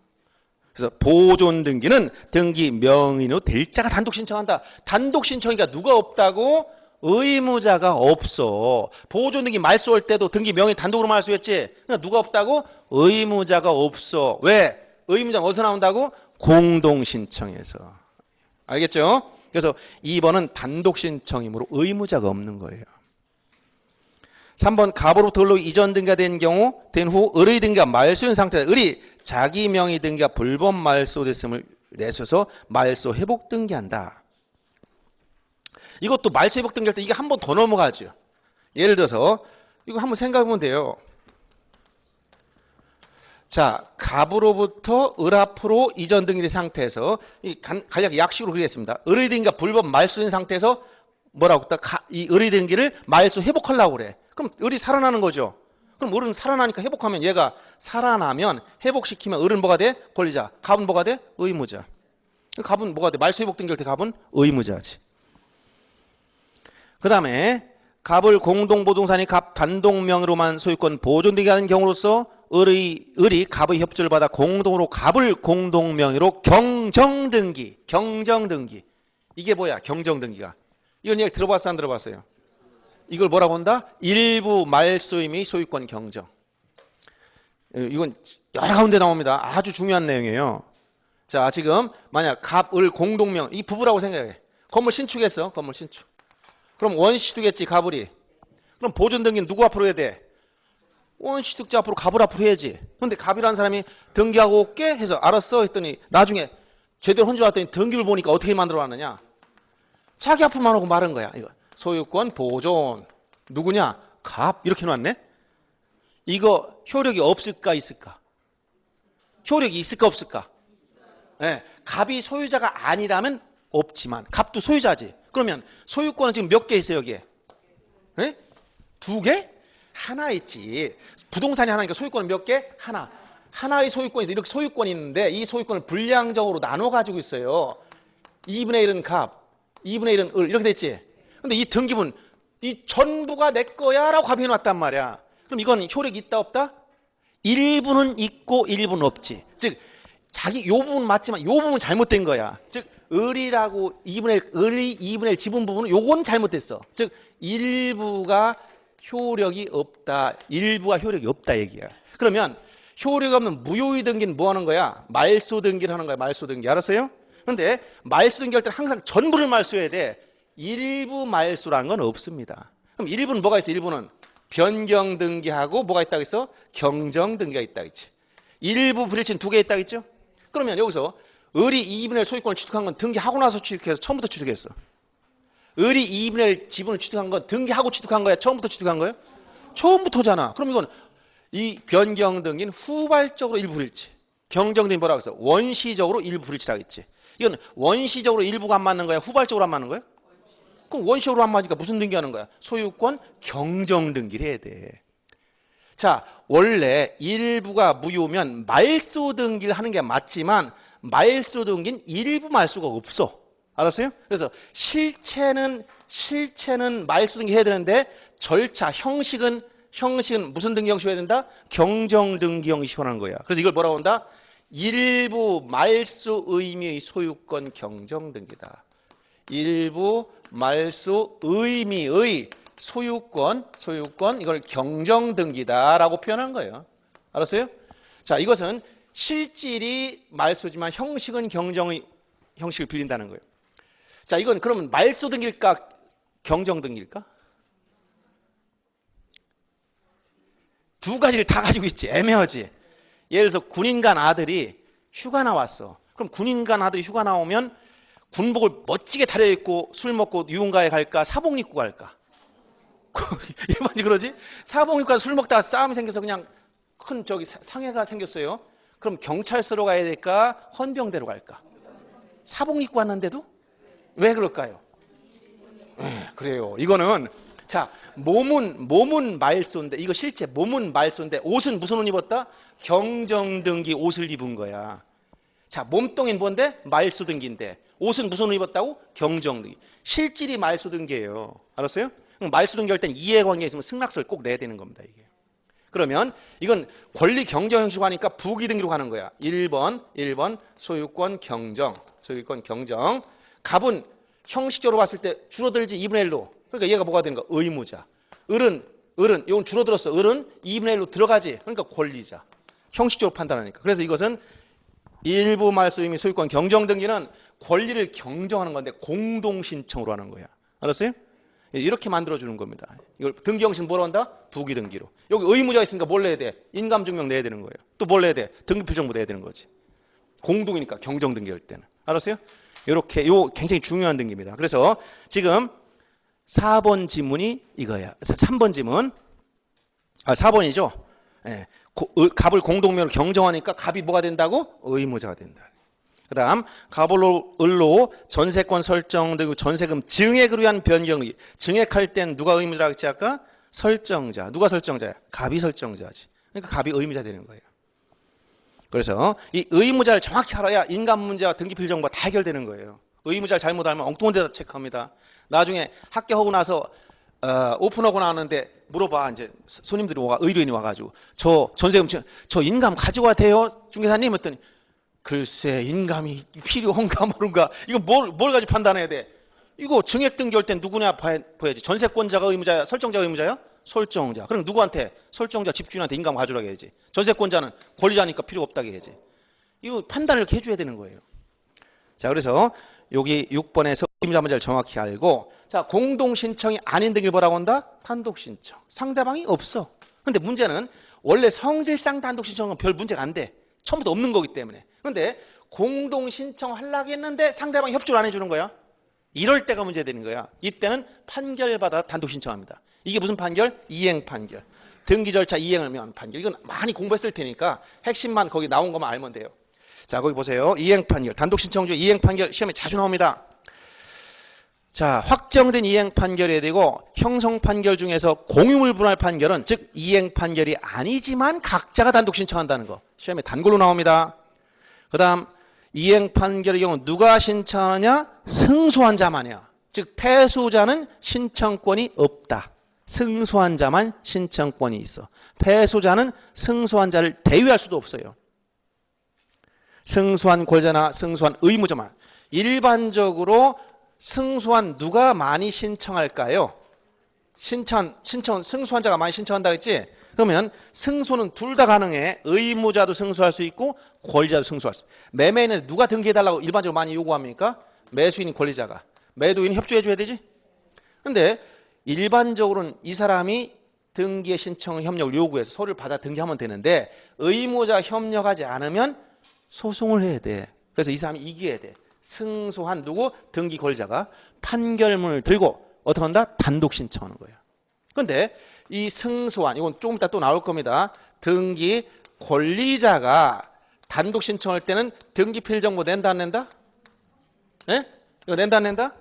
그래서 보존 등기는 등기 명의로 될 자가 단독 신청한다. 단독 신청이니까 누가 없다고? 의무자가 없어. 보존 등기 말소할 때도 등기 명의 단독으로 말소했지. 그러니까 누가 없다고? 의무자가 없어. 왜? 의무자는 어디서 나온다고? 공동 신청에서. 알겠죠? 그래서 2번은 단독 신청이므로 의무자가 없는 거예요. 3번 갑으로부터 을로 이전 등기가 된 경우 된 후 을의 등기가 말소인 상태에서 을이 자기 명의 등기가 불법 말소됐음을 내세워서 말소 회복 등기한다. 이것도 말소 회복 등기할 때 이게 한 번 더 넘어가죠. 예를 들어서 이거 한번 생각해보면 돼요. 자, 갑으로부터 을 앞으로 이전 등기된 상태에서 간략히 약식으로 그리겠습니다. 을의 등기가 불법 말소인 상태에서 뭐라고 했다? 이 을의 등기를 말소 회복하려고 그래. 그럼 을이 살아나는 거죠. 그럼 을은 살아나니까 회복하면 얘가 살아나면 회복시키면 을은 뭐가 돼? 권리자. 갑은 뭐가 돼? 의무자. 갑은 뭐가 돼? 말소 회복 등기할 때 갑은 의무자지. 그 다음에 갑을 공동부동산이 갑 단독명의로만 소유권 보존 등기하는 경우로서 을이 갑의 협조를 받아 공동으로 갑을 공동명의로 경정등기. 이게 뭐야? 경정등기가. 이건 얘기 들어봤어 안 들어봤어요? 이걸 뭐라고 한다? 일부 말소임의 소유권 경정. 이건 여러 가운데 나옵니다. 아주 중요한 내용이에요. 자, 지금 만약 갑, 을 공동명 이 부부라고 생각해. 건물 신축했어. 건물 신축. 그럼 원시득했지 갑을이. 그럼 보존 등기는 누구 앞으로 해야 돼? 원시득자 앞으로 갑을 앞으로 해야지. 근데 갑이라는 사람이 등기하고 올게 해서 알았어 했더니 나중에 제대로 혼자 왔더니 등기를 보니까 어떻게 만들어 놨느냐? 자기 앞으로만 하고 말은 거야. 이거 소유권 보존 누구냐? 갑 이렇게 놨네. 이거 효력이 없을까 있을까? 효력이 있을까 없을까? 네, 갑이 소유자가 아니라면 없지만 갑도 소유자지. 그러면 소유권은 지금 몇 개 있어요 여기에? 네? 2개? 하나 있지. 부동산이 하나니까 소유권은 몇 개? 하나. 하나의 소유권이 있어. 이렇게 소유권이 있는데 이 소유권을 분량적으로 나눠 가지고 있어요. 2분의 1은 갑, 2분의 1은 을 이렇게 됐지. 근데 이 등기분 이 전부가 내 거야 라고 갑이 해놨단 말이야. 그럼 이건 효력이 있다 없다? 일부는 있고 일부는 없지. 즉 자기 요 부분 맞지만 요 부분 잘못된 거야. 즉 을이라고 2분의 1 지분 부분은 요건 잘못됐어. 즉 일부가 효력이 없다. 일부가 효력이 없다 얘기야. 그러면 효력이 없는 무효의 등기는 뭐 하는 거야? 말소 등기를 하는 거야. 말소 등기. 알았어요? 그런데 말소 등기할 때는 항상 전부를 말소해야 돼. 일부 말소라는 건 없습니다. 그럼 일부는 뭐가 있어? 일부는 변경 등기하고 뭐가 있다고 했어? 경정 등기가 있다고 했지. 일부 불일치는 두 개 있다고 했죠? 그러면 여기서 을이 2분의 1 소유권을 취득한 건 등기하고 나서 취득해서 처음부터 취득했어. 을이 2분의 1 지분을 취득한 건 등기하고 취득한 거야? 처음부터 취득한 거야? 처음부터잖아. 그럼 이건 이 변경 등기는 후발적으로 일부 불일치. 경정 등기 뭐라고 했어? 원시적으로 일부 불일치라고 했지. 이건 원시적으로 일부가 안 맞는 거야? 후발적으로 안 맞는 거야? 그럼 원시적으로 안 맞으니까 무슨 등기하는 거야? 소유권 경정 등기를 해야 돼. 자, 원래 일부가 무효면 말소 등기를 하는 게 맞지만 말소 등기는 일부 말소가 없어. 알았어요? 그래서 실체는 말소 등기 해야 되는데 절차, 형식은 무슨 등기 형식 해야 된다? 경정 등기 형식 하는 거야. 그래서 이걸 뭐라고 한다? 일부 말소 의미의 소유권 경정 등기다. 일부 말소 의미의 소유권 이걸 경정 등기다라고 표현한 거예요. 알았어요? 자, 이것은 실질이 말소지만 형식은 경정의 형식을 빌린다는 거예요. 자, 이건 그러면 말소 등기일까 경정 등기일까? 두 가지를 다 가지고 있지. 애매하지. 예를 들어서 군인 간 아들이 휴가 나왔어. 그럼 군인 간 아들이 휴가 나오면 군복을 멋지게 차려입고 술 먹고 유흥가에 갈까? 사복 입고 갈까? 일반적으로 그러지? 사복 입고 술 먹다가 싸움이 생겨서 그냥 큰 상해가 생겼어요. 그럼 경찰서로 가야 될까? 헌병대로 갈까? 사복 입고 왔는데도? 왜 그럴까요? 그래요. 이거는 자, 몸은 말소인데 이거 실제 몸은 말소인데 옷은 무슨 옷 입었다? 경정 등기 옷을 입은 거야. 자, 몸뚱이는 뭔데? 말소 등기인데 옷은 무슨 옷 입었다고? 경정 등기. 실질이 말소 등기예요. 알았어요? 말소 등기할 땐 이해관계가 있으면 승낙서를 꼭 내야 되는 겁니다. 이게. 그러면 이건 권리 경정 형식으로 하니까 부기 등기로 가는 거야. 1번 소유권 경정. 갑은 형식적으로 봤을 때 줄어들지 2분의 1로. 그러니까 얘가 뭐가 되는 거야? 의무자. 을은 이건 줄어들었어. 을은 2분의 1로 들어가지. 그러니까 권리자. 형식적으로 판단하니까. 그래서 이것은 일부 말소 의미 소유권 경정 등기는 권리를 경정하는 건데 공동 신청으로 하는 거야. 알았어요? 이렇게 만들어주는 겁니다. 이걸 등기 형식은 뭐로 한다? 부기 등기로. 여기 의무자가 있으니까 뭘 내야 돼? 인감증명 내야 되는 거예요. 또 뭘 내야 돼? 등기표정보 내야 되는 거지. 공동이니까 경정 등기할 때는. 알았어요? 이렇게 요 굉장히 중요한 등기입니다. 그래서 지금 4번 지문이 이거야. 3번 지문. 4번이죠. 예. 갑을 공동명으로 경정하니까 갑이 뭐가 된다고? 의무자가 된다. 그 다음 갑을로 전세권 설정 등 전세금 증액을 위한 변경이 증액할 땐 누가 의무자라고 했지 아까? 설정자. 누가 설정자야? 갑이 설정자지. 그러니까 갑이 의무자 되는 거예요. 그래서 이 의무자를 정확히 알아야 인감 문제와 등기필 정보가 다 해결되는 거예요. 의무자를 잘못 알면 엉뚱한 데다 체크합니다. 나중에 합격하고 나서 오픈하고 나왔는데 물어봐. 이제 손님들이 의뢰인이 와가지고 저 전세금 저 인감 가져와야 돼요? 중개사님 했더니 글쎄 인감이 필요한가 모른가. 이거 뭘 가지고 판단해야 돼? 이거 증액 등기할 땐 누구냐 봐야지. 전세권자가 의무자야? 설정자가 의무자야? 설정자. 그럼 누구한테? 설정자 집주인한테 인감 가져라고 해야지. 전세권자는 권리자니까 필요 없다고 해야지. 이거 판단을 이렇게 해줘야 되는 거예요. 자, 그래서 여기 6번에서 의무자 문제를 정확히 알고, 자, 공동신청이 아닌 등기를 뭐라고 한다? 단독신청. 상대방이 없어. 근데 문제는 원래 성질상 단독신청은 별 문제가 안 돼. 처음부터 없는 거기 때문에. 근데 공동신청 하려고 했는데 상대방이 협조를 안 해주는 거야. 이럴 때가 문제되는 거야. 이때는 판결받아 단독신청합니다. 이게 무슨 판결? 이행판결. 등기 절차 이행을 위한 판결. 이건 많이 공부했을 테니까 핵심만 거기 나온 것만 알면 돼요. 자, 거기 보세요. 이행판결. 단독신청 중 이행판결 시험에 자주 나옵니다. 자, 확정된 이행판결이 되고 형성판결 중에서 공유물 분할 판결은 즉 이행판결이 아니지만 각자가 단독신청한다는 거. 시험에 단골로 나옵니다. 그 다음 이행판결의 경우 누가 신청하느냐? 승소한 자만이야. 즉 패소자는 신청권이 없다. 승소한 자만 신청권이 있어. 패소자는 승소한 자를 대위할 수도 없어요. 승소한 권리자나 승소한 의무자만. 일반적으로 승소한 누가 많이 신청할까요? 승소한 자가 많이 신청한다 했지? 그러면 승소는 둘 다 가능해. 의무자도 승소할 수 있고 권리자도 승소할 수 있고. 매매는 누가 등기해달라고 일반적으로 많이 요구합니까? 매수인 권리자가. 매도인 협조해줘야 되지? 근데 일반적으로는 이 사람이 등기의 신청 협력을 요구해서 서류를 받아 등기하면 되는데 의무자 협력하지 않으면 소송을 해야 돼. 그래서 이 사람이 이겨야 돼. 승소한 누구? 등기 권리자가 판결문을 들고 어떻게 한다? 단독 신청하는 거예요. 그런데 이 승소한, 이건 조금 이따 또 나올 겁니다. 등기 권리자가 단독 신청할 때는 등기 필정보 낸다 안 낸다? 네? 이거 낸다 안 낸다?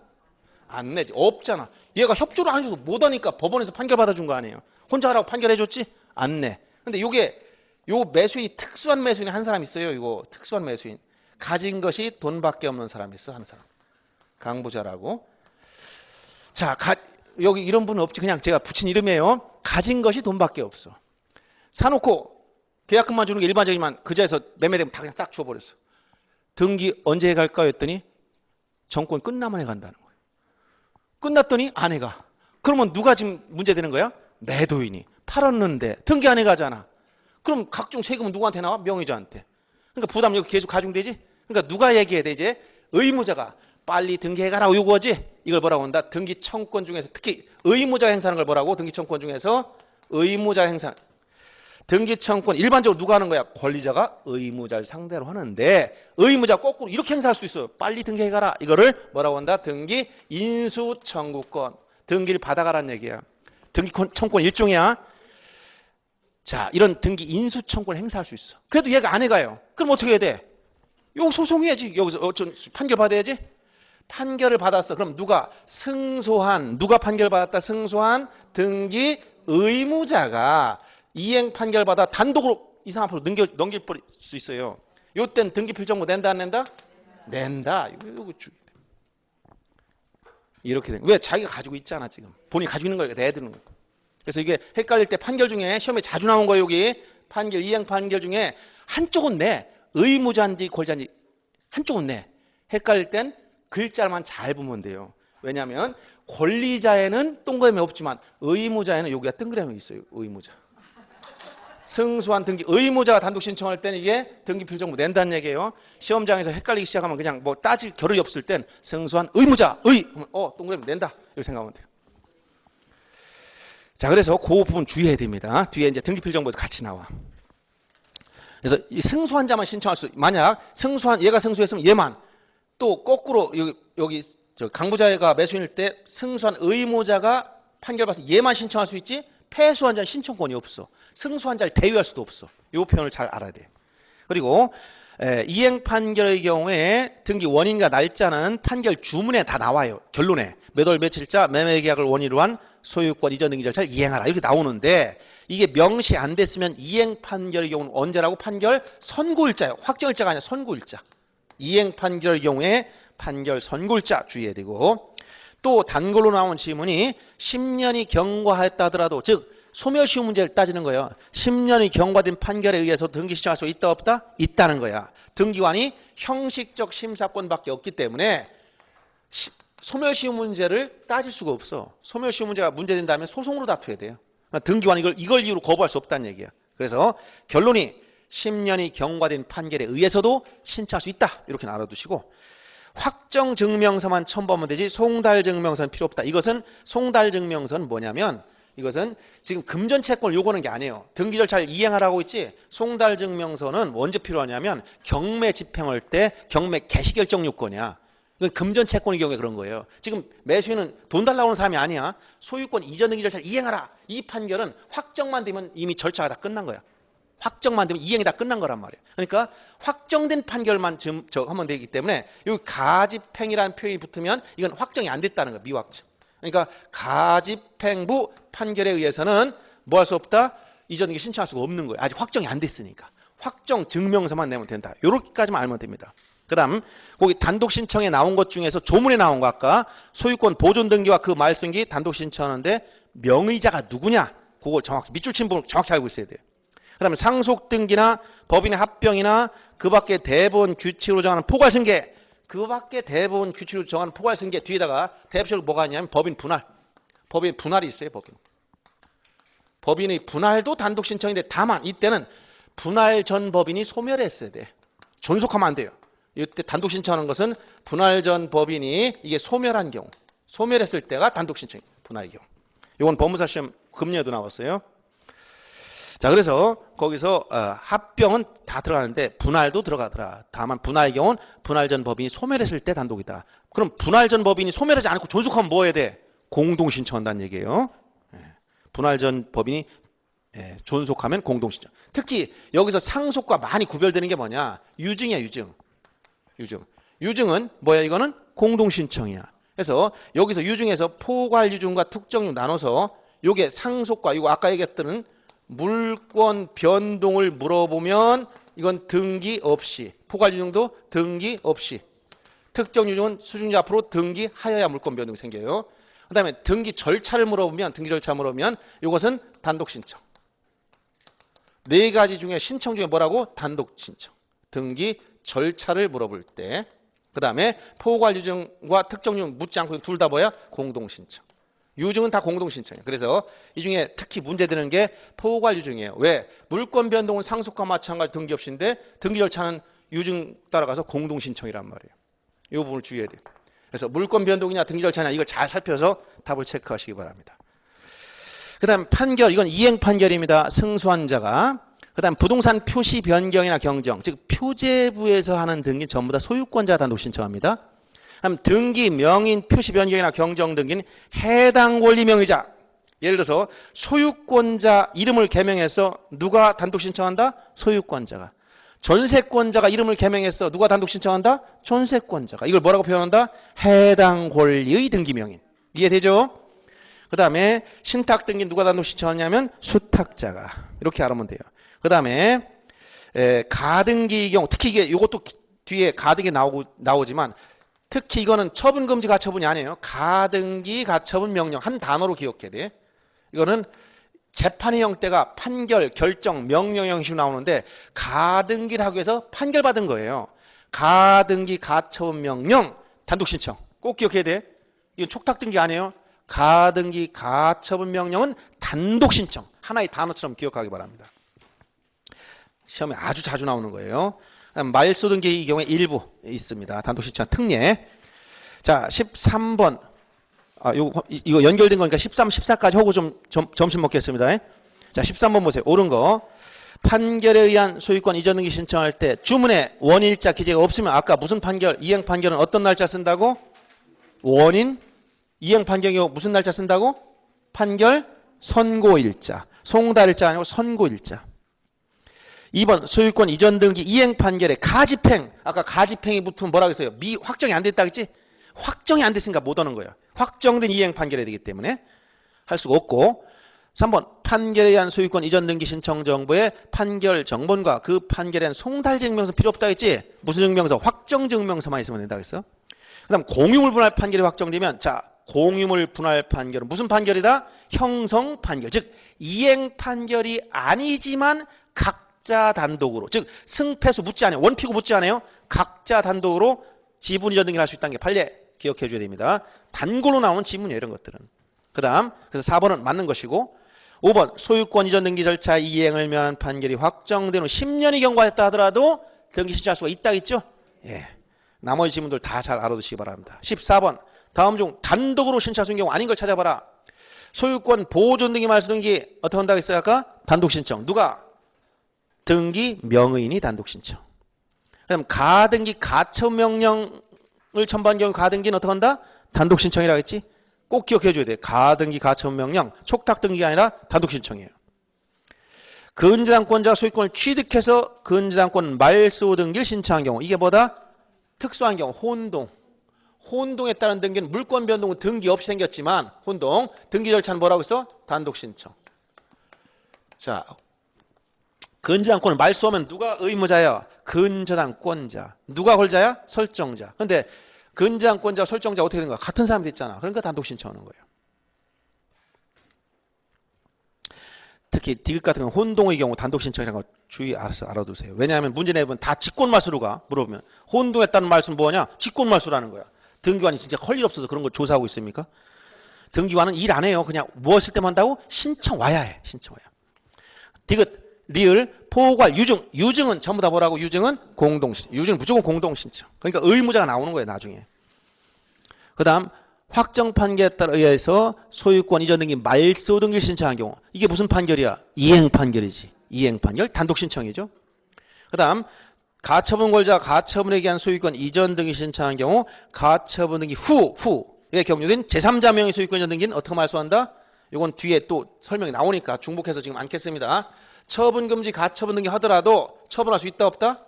안 내지. 없잖아. 얘가 협조를 안 해줘서 못하니까 법원에서 판결 받아준 거 아니에요. 혼자 하라고 판결해줬지? 안 내. 근데 요게 요 매수인, 특수한 매수인이 한 사람 있어요. 이거 특수한 매수인. 가진 것이 돈밖에 없는 사람이 있어. 한 사람. 강부자라고. 자, 여기 이런 분은 없지. 그냥 제가 붙인 이름이에요. 가진 것이 돈밖에 없어. 사놓고 계약금만 주는 게 일반적이지만 그 자리에서 매매되면 다 그냥 싹 주워버렸어. 등기 언제 갈까요? 했더니 정권 끝나면 해 간다는 거예요. 끝났더니 아내가. 그러면 누가 지금 문제되는 거야? 매도인이. 팔았는데 등기 안 해 가잖아. 그럼 각종 세금은 누구한테 나와? 명의자한테. 그러니까 부담 여기 계속 가중되지? 그러니까 누가 얘기해야 돼? 이제 의무자가 빨리 등기해가라고 요구하지? 이걸 뭐라고 한다? 등기 청권 중에서 특히 의무자 행사하는 걸 뭐라고? 등기 청권 중에서 의무자 행사. 등기 청권 일반적으로 누가 하는 거야? 권리자가 의무자를 상대로 하는데 의무자 거꾸로 이렇게 행사할 수 있어요. 빨리 등기해가라. 이거를 뭐라고 한다? 등기 인수 청구권. 등기를 받아가라는 얘기야. 등기 청권 일종이야. 자, 이런 등기 인수 청권을 행사할 수 있어. 그래도 얘가 안 해가요. 그럼 어떻게 해야 돼? 요 소송해야지. 여기서 판결 받아야지. 판결을 받았어. 그럼 누가 판결 받았다? 승소한 등기 의무자가 이행 판결 받아 단독으로 이 사람 앞으로 넘길 수 있어요. 요땐 등기 필정보 낸다 안 낸다? 낸다. 이거 이렇게 된. 왜? 자기가 가지고 있잖아 지금. 본인이 가지고 있는 걸 내드는 거야. 그래서 이게 헷갈릴 때 판결 중에 시험에 자주 나온 거예요. 여기 판결 이행 판결 중에 한쪽은 내 의무자인지 권리자인지 한쪽은 내. 헷갈릴 땐 글자만 잘 보면 돼요. 왜냐하면 권리자에는 동그라미 없지만 의무자에는 여기가 동그라미 있어요. 의무자. 승소한 등기 의무자가 단독 신청할 때는 이게 등기 필정보 낸다는 얘기예요. 시험장에서 헷갈리기 시작하면 그냥 뭐 따질 겨를이 없을 땐 승소한 의무자 동그라미 낸다 이렇게 생각하면 돼요. 자, 그래서 그 부분 주의해야 됩니다. 뒤에 이제 등기 필정보도 같이 나와. 그래서 이 승소한 자만 신청할 수, 만약 얘가 승소했으면 얘만 또 거꾸로 여기 강부자가 매수인일 때 승소한 의무자가 판결받아서 얘만 신청할 수 있지 패소한 자는 신청권이 없어. 승소한 자를 대위할 수도 없어. 이 표현을 잘 알아야 돼. 그리고 이행 판결의 경우에 등기 원인과 날짜는 판결 주문에 다 나와요. 결론에 몇 월 며칠자 매매 계약을 원인으로 한 소유권 이전 등기 절차를 이행하라 이렇게 나오는데 이게 명시 안 됐으면 이행 판결의 경우는 언제라고? 판결 선고일자예요. 확정일자가 아니라 선고일자. 이행 판결의 경우에 판결 선고일자 주의해야 되고 또 단골로 나온 지문이 10년이 경과했다 하더라도 즉 소멸시효 문제를 따지는 거예요. 10년이 경과된 판결에 의해서 등기 신청할 수 있다 없다? 있다는 거야. 등기관이 형식적 심사권밖에 없기 때문에 소멸시효 문제를 따질 수가 없어. 소멸시효 문제가 문제된다면 소송으로 다투어야 돼요. 등기관이 이걸 이유로 거부할 수 없다는 얘기야. 그래서 결론이 10년이 경과된 판결에 의해서도 신청할 수 있다. 이렇게 알아두시고 확정증명서만 첨부하면 되지 송달증명서는 필요 없다. 이것은 송달증명서는 뭐냐면 이것은 지금 금전채권을 요구하는 게 아니에요. 등기 절차를 이행하라고 있지 송달증명서는 언제 필요하냐면 경매 집행할 때 경매 개시결정 요건이야. 이건 금전채권의 경우에 그런 거예요. 지금 매수인은 돈 달라고 하는 사람이 아니야. 소유권 이전 등기 절차를 이행하라. 이 판결은 확정만 되면 이미 절차가 다 끝난 거야. 확정만 되면 이행이 다 끝난 거란 말이에요. 그러니까 확정된 판결만 하면 되기 때문에 여기 가집행이라는 표현이 붙으면 이건 확정이 안 됐다는 거야. 미확정. 그러니까 가집행부 판결에 의해서는 뭐 할 수 없다? 이전 등기 신청할 수가 없는 거예요. 아직 확정이 안 됐으니까. 확정 증명서만 내면 된다. 이렇게까지만 알면 됩니다. 그 다음 거기 단독 신청에 나온 것 중에서 조문에 나온 거 아까 소유권 보존 등기와 그 말승기 단독 신청하는데 명의자가 누구냐? 그걸 정확히 밑줄 친 부분 정확히 알고 있어야 돼요. 그다음에 상속 등기나 법인의 합병이나 그 밖에 대법원 규칙으로 정하는 포괄승계, 그 밖에 대법원 규칙으로 정하는 포괄승계 뒤에다가 대표적으로 뭐가 있냐면 법인 분할. 법인 분할이 있어요. 법인의 분할도 단독 신청인데 다만 이때는 분할 전 법인이 소멸했어야 돼. 존속하면 안 돼요. 이때 단독 신청하는 것은 분할 전 법인이 이게 소멸한 경우, 소멸했을 때가 단독 신청, 분할의 경우. 이건 법무사 시험 금년에도 나왔어요. 자, 그래서 거기서 합병은 다 들어가는데 분할도 들어가더라. 다만 분할의 경우는 분할 전 법인이 소멸했을 때 단독이다. 그럼 분할 전 법인이 소멸하지 않고 존속하면 뭐 해야 돼? 공동 신청한다는 얘기예요. 분할 전 법인이 존속하면 공동 신청. 특히 여기서 상속과 많이 구별되는 게 뭐냐? 유증이야, 유증은 뭐야? 이거는 공동 신청이야. 그래서 여기서 유증에서 포괄 유증과 특정 유증 나눠서 요게 상속과 이거 아까 얘기했던 물권 변동을 물어보면 이건 등기 없이, 포괄 유증도 등기 없이, 특정 유증은 수증자 앞으로 등기하여야 물권 변동이 생겨요. 그다음에 등기 절차를 물어보면, 등기 절차 물어보면 이것은 단독 신청. 네 가지 중에 신청 중에 뭐라고? 단독 신청. 등기 절차를 물어볼 때. 그다음에 포괄 유증과 특정 유증 묻지 않고 둘 다 뭐야? 공동 신청. 유증은 다 공동 신청이에요. 그래서 이 중에 특히 문제되는 게 포괄 유증이에요. 왜? 물권 변동은 상속과 마찬가지 등기 없이인데 등기 절차는 유증 따라가서 공동 신청이란 말이에요. 이 부분을 주의해야 돼요. 그래서 물권 변동이냐 등기 절차냐 이걸 잘 살펴서 답을 체크하시기 바랍니다. 그다음 판결, 이건 이행 판결입니다. 승소한 자가. 그다음 부동산 표시 변경이나 경정, 즉 표제부에서 하는 등기 전부 다 소유권자 단독 신청합니다. 그다음 등기 명인 표시 변경이나 경정 등기는 해당 권리 명의자. 예를 들어서 소유권자 이름을 개명해서 누가 단독 신청한다? 소유권자가. 전세권자가 이름을 개명해서 누가 단독 신청한다? 전세권자가. 이걸 뭐라고 표현한다? 해당 권리의 등기 명인. 이해되죠? 그 다음에 신탁 등기 누가 단독 신청하냐면 수탁자가. 이렇게 알아보면 돼요. 그 다음에 가등기의 경우, 특히 이게 이것도 뒤에 가등기 나오지만 특히 이거는 처분금지 가처분이 아니에요. 가등기 가처분 명령 한 단어로 기억해야 돼. 이거는 재판의 형태가 판결, 결정, 명령 형식으로 나오는데 가등기를 하기 위해서 판결받은 거예요. 가등기 가처분 명령 단독 신청 꼭 기억해야 돼. 이건 촉탁 등기 아니에요. 가등기 가처분 명령은 단독 신청. 하나의 단어처럼 기억하기 바랍니다. 시험에 아주 자주 나오는 거예요. 말소 등기의 경우에 일부 있습니다. 단독 신청 특례. 자, 13번. 이거 연결된 거니까 13, 14까지 하고 좀 점심 먹겠습니다. 자, 13번 보세요. 옳은 거. 판결에 의한 소유권 이전 등기 신청할 때 주문에 원일자 기재가 없으면 아까 무슨 판결, 이행 판결은 어떤 날짜 쓴다고? 원인, 이행 판결이 무슨 날짜 쓴다고? 판결 선고일자. 송달일자 아니고 선고일자. 2번 소유권 이전 등기 이행 판결에 가집행. 아까 가집행이 붙으면 뭐라고 했어요? 확정이 안 됐다 그랬지? 확정이 안 됐으니까 못 하는 거예요. 확정된 이행 판결해야 되기 때문에 할 수가 없고. 3번 판결에 의한 소유권 이전 등기 신청 정보에 판결 정본과 그 판결에 대한 송달 증명서 필요 없다 했지? 무슨 증명서? 확정 증명서만 있으면 된다 그랬어. 그다음 공유물 분할 판결이 확정되면 자, 공유물 분할 판결은 무슨 판결이다? 형성 판결. 즉 이행 판결이 아니지만 각자 단독으로, 즉 승패수 묻지 않아요. 원피고 묻지 않아요. 각자 단독으로 지분 이전 등기를 할 수 있다는 게 판례 기억해 줘야 됩니다. 단골로 나오는 지문이에요, 이런 것들은. 그다음 그래서 4번은 맞는 것이고 5번 소유권 이전 등기 절차 이행을 면한 판결이 확정된 후 10년이 경과했다 하더라도 등기 신청할 수가 있다 했죠? 예. 나머지 지문들 다 잘 알아두시기 바랍니다. 14번 다음 중 단독으로 신청할 수 있는 경우 아닌 걸 찾아봐라. 소유권 보존 등기 말소 등기 어떻게 한다고 했어요? 아까 단독 신청. 누가? 등기 명의인이 단독 신청. 그다음 가등기 가처분 명령을 첨부한 경우 가등기는 어떻게 한다? 단독 신청이라고 했지? 꼭 기억해 줘야 돼. 가등기 가처분 명령 촉탁 등기가 아니라 단독 신청이에요. 근저당권자가 소유권을 취득해서 근저당권 말소 등기를 신청한 경우 이게 뭐다? 특수한 경우 혼동. 혼동에 따른 등기는 물권 변동은 등기 없이 생겼지만 혼동 등기 절차는 뭐라고 했어? 단독 신청. 자, 근저당권을 말소하면 누가 의무자야? 근저당권자. 누가 걸자야? 설정자. 근데 근저당권자 설정자 어떻게 된 거야? 같은 사람이 됐잖아. 그러니까 단독 신청하는 거예요. 특히 디귿 같은 경우 혼동의 경우 단독 신청이라는 거 주의 알아두세요. 왜냐하면 문제 내면 다 직권말소로가 물어보면 혼동했다는 말씀은 뭐냐? 직권말소라는 거야. 등기관이 진짜 할 일 없어서 그런 걸 조사하고 있습니까? 등기관은 일 안 해요. 그냥 무엇일 때만 한다고? 신청 와야 해. 신청 와야. 디귿, 리을, 포괄, 유증. 유증은 전부 다 뭐라고? 유증은 공동신청. 유증은 무조건 공동신청. 그러니까 의무자가 나오는 거예요. 나중에. 그 다음 확정 판결에 따라 의해서 소유권 이전 등기 말소 등기 신청한 경우 이게 무슨 판결이야? 이행 판결이지. 이행 판결 단독 신청이죠. 그 다음 가처분 권자 가처분에 기한 소유권 이전 등기 신청한 경우 가처분 등기 후에 격려된 제3자 명의 소유권 이전 등기는 어떻게 말소한다? 이건 뒤에 또 설명이 나오니까 중복해서 지금 않겠습니다. 처분 금지 가처분 등기 하더라도 처분할 수 있다 없다?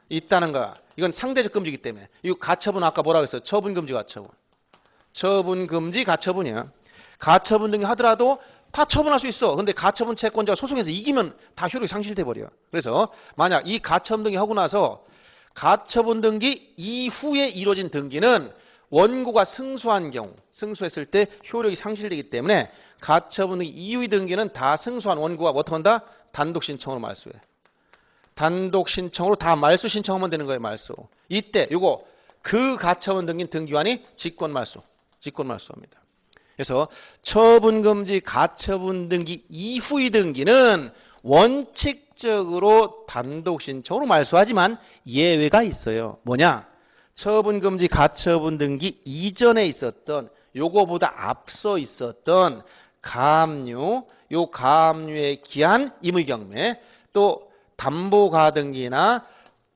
있다는 거야. 이건 상대적 금지이기 때문에. 이 가처분 아까 뭐라고 했어요? 처분 금지 가처분. 처분 금지 가처분이야. 가처분 등기 하더라도 다 처분할 수 있어. 근데 가처분 채권자가 소송에서 이기면 다 효력이 상실돼 버려. 그래서 만약 이 가처분 등기 하고 나서 가처분 등기 이후에 이루어진 등기는 원고가 승소한 경우, 승소했을 때 효력이 상실되기 때문에 가처분 등기 이후의 등기는 다 승소한 원고가 어떻게 한다? 단독 신청으로 말소해. 단독 신청으로 다 말소 신청하면 되는 거예요. 말소. 이때 요거 그 가처분 등기는 등기관이 직권 말소합니다. 그래서 처분 금지 가처분 등기 이후의 등기는 원칙적으로 단독 신청으로 말소하지만 예외가 있어요. 뭐냐? 처분 금지 가처분 등기 이전에 있었던 요거보다 앞서 있었던 가압류, 요 가압류에 기한 임의경매, 또 담보가등기나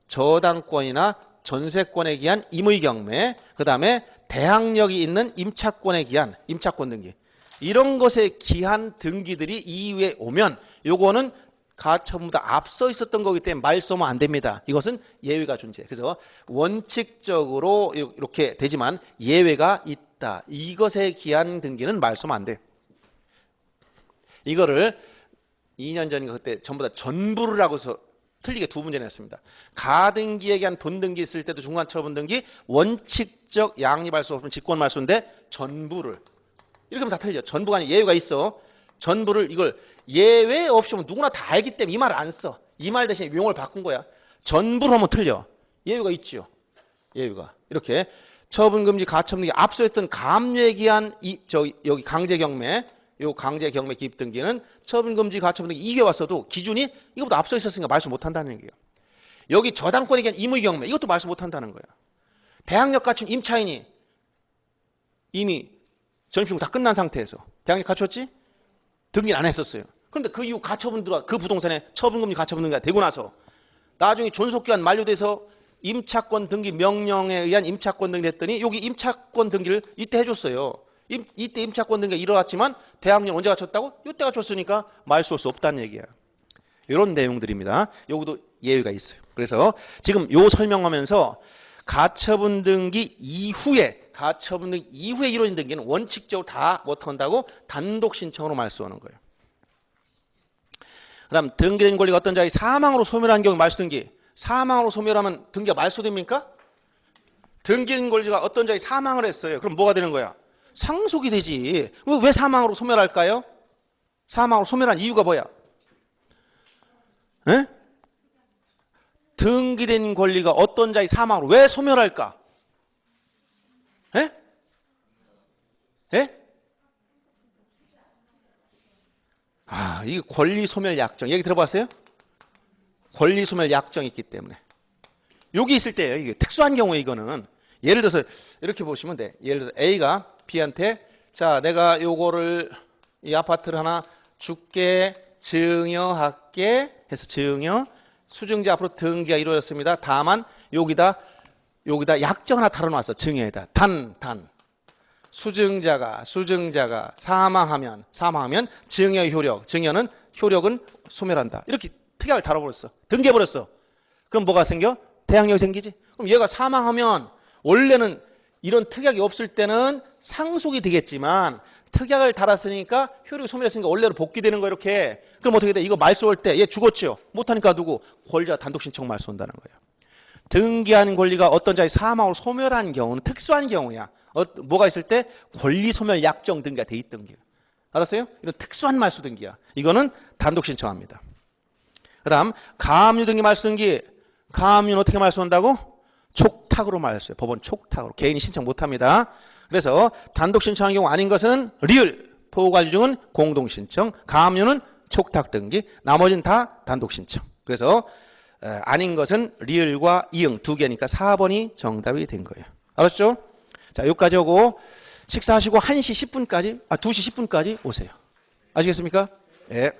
저당권이나 전세권에 기한 임의경매, 그 다음에 대항력이 있는 임차권에 기한 임차권 등기, 이런 것에 기한 등기들이 이후에 오면 요거는 가처분보다 앞서 있었던 거기 때문에 말소하면 안 됩니다. 이것은 예외가 존재해요. 그래서 원칙적으로 이렇게 되지만 예외가 있다. 이것에 기한 등기는 말소하면 안 돼. 이거를 2년 전인가 그때 전부 다 전부를 하고 해서 틀리게 두 문제 냈습니다. 가등기에 기한 본등기 있을 때도 중간처분등기 원칙적 양립할 수 없는 직권말소인데 전부를 이렇게 하면 다 틀려. 전부가 아니라 예외가 있어. 전부를 이걸 예외 없이 하면 누구나 다 알기 때문에 이 말을 안 써. 이 말 대신에 용어를 바꾼 거야. 전부를 하면 틀려. 예외가 있지요. 예외가. 이렇게 처분금지 가처분등기 앞서 했던 가압류에 기한 여기 강제경매, 요 강제경매 기입등기는 처분금지 가처분등기 이게 왔어도 기준이 이것보다 앞서 있었으니까 말소 못한다는 얘기예요. 여기 저당권에 기한 임의경매 이것도 말소 못한다는 거야. 대항력 갖춘 임차인이 이미 전입신고 다 끝난 상태에서 대항력 갖췄지? 등기를 안 했었어요. 그런데 그 이후 가처분 들어와 그 부동산에 처분금지 가처분등기가 되고 나서 나중에 존속기간 만료돼서 임차권 등기 명령에 의한 임차권 등기를 했더니 여기 임차권 등기를 이때 해줬어요. 이때 임차권 등기가 일어났지만 대항력 언제 갖췄다고? 이때 갖췄으니까 말소할 수 없다는 얘기야. 이런 내용들입니다. 여기도 예외가 있어요. 그래서 지금 요 설명하면서 가처분 등기 이후에 이루어진 등기는 원칙적으로 다 못한다고 단독 신청으로 말소하는 거예요. 그 다음 등기된 권리가 어떤 자의 사망으로 소멸한 경우 말소 등기. 사망으로 소멸하면 등기가 말소됩니까? 등기된 권리가 어떤 자의 사망을 했어요. 그럼 뭐가 되는 거야? 상속이 되지. 왜 사망으로 소멸할까요? 사망으로 소멸한 이유가 뭐야? 에? 등기된 권리가 어떤 자의 사망으로 왜 소멸할까? 에? 에? 이게 권리 소멸 약정. 얘기 들어봤어요? 권리 소멸 약정이 있기 때문에. 여기 있을 때예요. 이게 특수한 경우에 이거는 예를 들어서 이렇게 보시면 돼. 예를 들어서 A가 B한테 자, 내가 요거를 이 아파트를 하나 줄게, 증여할게 해서 증여, 수증자 앞으로 등기가 이루어졌습니다. 다만 여기다 약정 하나 달아놨어. 증여에다. 단. 수증자가 사망하면 증여의 증여는 효력은 소멸한다. 이렇게 특약을 달아버렸어. 등기해버렸어. 그럼 뭐가 생겨? 대항력이 생기지. 그럼 얘가 사망하면 원래는 이런 특약이 없을 때는 상속이 되겠지만 특약을 달았으니까 효력이 소멸했으니까 원래로 복귀되는 거 이렇게. 그럼 어떻게 돼? 이거 말소할 때 얘 죽었죠. 못하니까 누구? 권리자 단독 신청 말소한다는 거예요. 등기한 권리가 어떤 자의 사망으로 소멸한 경우는 특수한 경우야. 뭐가 있을 때? 권리 소멸 약정 등기가 돼 있던 게. 알았어요? 이런 특수한 말소 등기야. 이거는 단독 신청합니다. 그다음 가압류 등기 말소 등기. 가압류는 어떻게 말소한다고? 촉탁으로 말소해요. 법원 촉탁으로. 개인이 신청 못합니다. 그래서 단독 신청한 경우 아닌 것은 리을, 포괄류 중은 공동 신청, 가압류는 촉탁 등기, 나머지는 다 단독 신청. 그래서 아닌 것은 리을과 이응 두 개니까 4번이 정답이 된 거예요. 알았죠? 자, 여기까지 오고 식사하시고 1시 10분까지, 2시 10분까지 오세요. 아시겠습니까? 예.